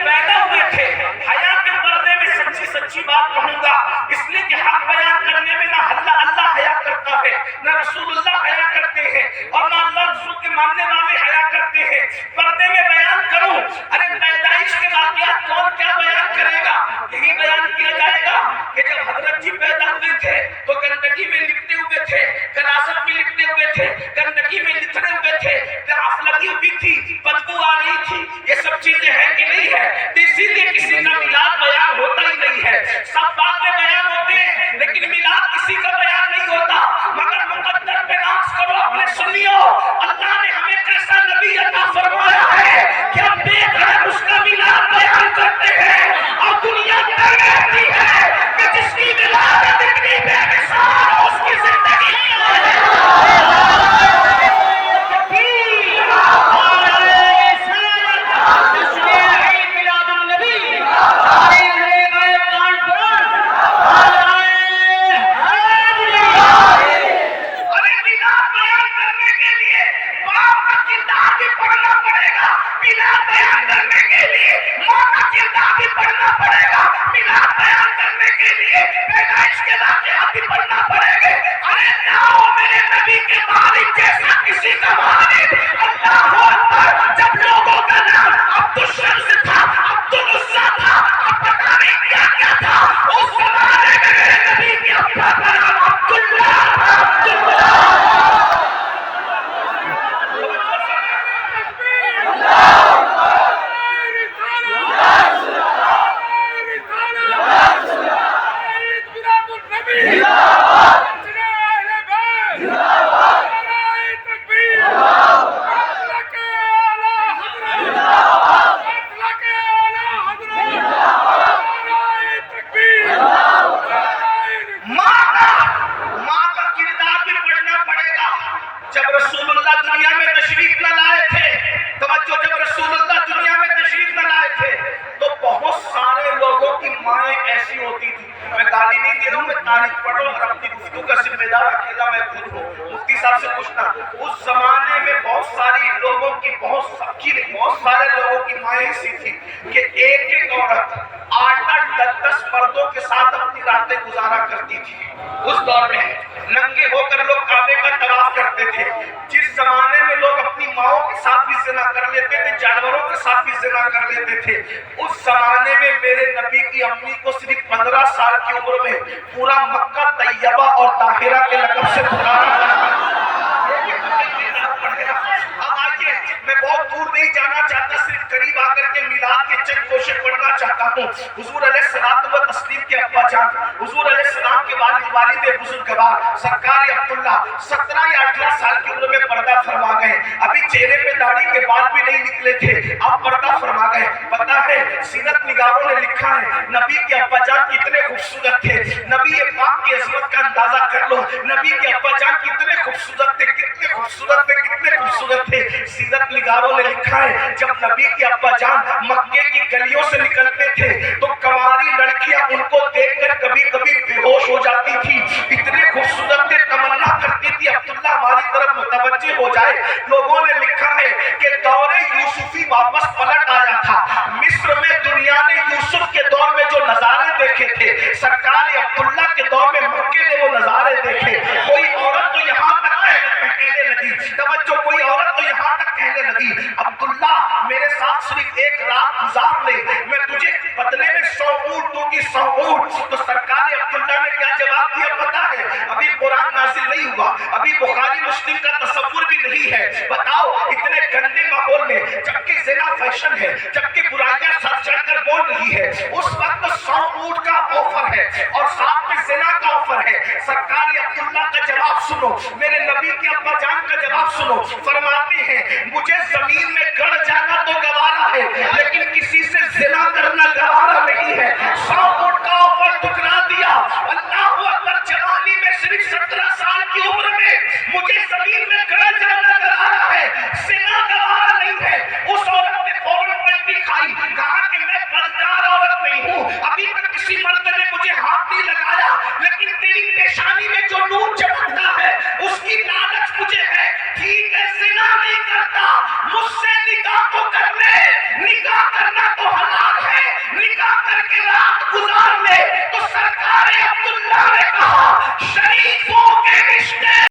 پیدا ہوئے تھے حیا کے پردے میں سچی سچی بات کہوں گا، اس لیے کہ حق بیان کرنے میں نہ اللہ حیا کرتا ہے، نہ رسول اللہ حیا کرتے ہیں، اور نہ اللہ رسول کے ماننے والے حیا کرتے ہیں۔ پردے میں بیان کروں، ارے پیدائش کے واقعات کون کیا بیان کرے گا؟ یہی بیان کیا جائے گا کہ جب حضرت جی پیدا ہوئے تھے تو گندگی میں لپٹے ہوئے تھے، کلاست میں لپٹے ہوئے تھے، گندگی میں لتڑے ہوئے تھے، طرف لگی ہوئی تھی، بدبو آ رہی تھی۔ یہ سب چیزیں ہیں کہ نہیں ہے؟ اسی لیے کسی کا میلاد بیان ہوتا ہی نہیں ہے۔ سب باتیں بیان ہوتے ہیں لیکن میلاد کسی کا بیان نہیں ہوتا۔ مگر مقدر پہ ناز کرو اپنے سنیو، اللہ نے ہمیں کیسا نبی عطا فرمایا ہے کہ ہم بے گھر اس کا میلاد بیان کرتے ہیں، اور دنیا کہتی ہے کہ جس کی ولادت اتنی بے مثال ہو اس کی زندگی حضور علیہ السلام و تسلیم کے ابا جان، حضور علیہ السلام کے والد بزرگوار سرکار عبداللہ 17 یا 18 سال کی عمر میں پردہ فرما گئے۔ ابھی چہرے پہ داڑھی کے بال بھی نہیں نکلے تھے، آپ پردہ فرما گئے۔ پتا ہے سیرت نگاروں نے لکھا ہے نبی کے ابا جان کتنے خوبصورت تھے۔ نبی پاک کی عظمت کا اندازہ کر لو، نبی کے ابا جان کتنے خوبصورت تھے، کتنے خوبصورت تھے، کتنے خوبصورت تھے۔ سیرت نگاروں نے لکھا ہے جب نبی کے ابا جان مکے کی گلیوں سے نکلتے تھے تو کنواری لڑکیاں ان کو دیکھ کر کبھی کبھی بے ہوش ہو جاتی تھی، اتنے خوبصورت تھے، تمنا کرتی تھی عبداللہ ہماری طرف متوجہ ہو جائے۔ لوگوں نے لکھا ہے کہ دور یوسفی واپس پلٹ آیا تھا۔ مصر میں دنیا نے یوسف کے دور میں جو نظارے دیکھے تھے، سرکار عبداللہ کے دور میں مکے نے وہ نظارے دیکھے۔ کوئی عورت تو یہاں تک کہنے لگی، توجہ، کوئی عورت تو یہاں تک کہنے لگی عبداللہ میرے ساتھ صرف ایک رات گزار لے، میں تجھے بدلے میں 100 اونٹ دوں گی، 100 اونٹ۔ تو سرکار عبداللہ نے کیا جواب دیا پتا ہے؟ ابھی قرآن نازل نہیں ہوا، ابھی بخاری مسلم کا تصور بھی نہیں ہے۔ بتاؤ اتنے گندے ماحول میں، جبکہ زنا فیشن ہے، جبکہ برائیاں سر چڑھ کر بول رہی ہے، اس وقت 100 اونٹ کا آفر ہے اور ساتھ میں زنا کا آفر ہے۔ سرکار عبداللہ کا جواب سنو، میرے نبی کے ابا جان کا جواب سنو۔ فرماتے ہیں مجھے زمین میں گڑ جانا تو گوارا ہے لیکن کسی سے زنا کرنا گوارا نہیں ہے۔ 100 اونٹ کا آفر ٹھکرا دیا۔ اللہ اکبر، جوانی میں صرف 17 سال کی عمر میں مجھے زمین میں گڑ جانا گوارا ہے، زنا گوارا نہیں ہے۔ اس عورت نے فوراً پلٹی کھائی، کہا کہ میں بدکار عورت نہیں ہوں، ابھی تک کسی مرد نے مجھے ہاتھ نہیں لگایا، لیکن تیری پیشانی میں جو نور چمکتا ہے اس کی لالچ مجھے ہے۔ ٹھیک ہے زنا نہیں کرتا، مجھ سے نکاح تو کر لے، نکاح گزار لے تو سرکار عبداللہ نے کہا شریفوں کے رشتے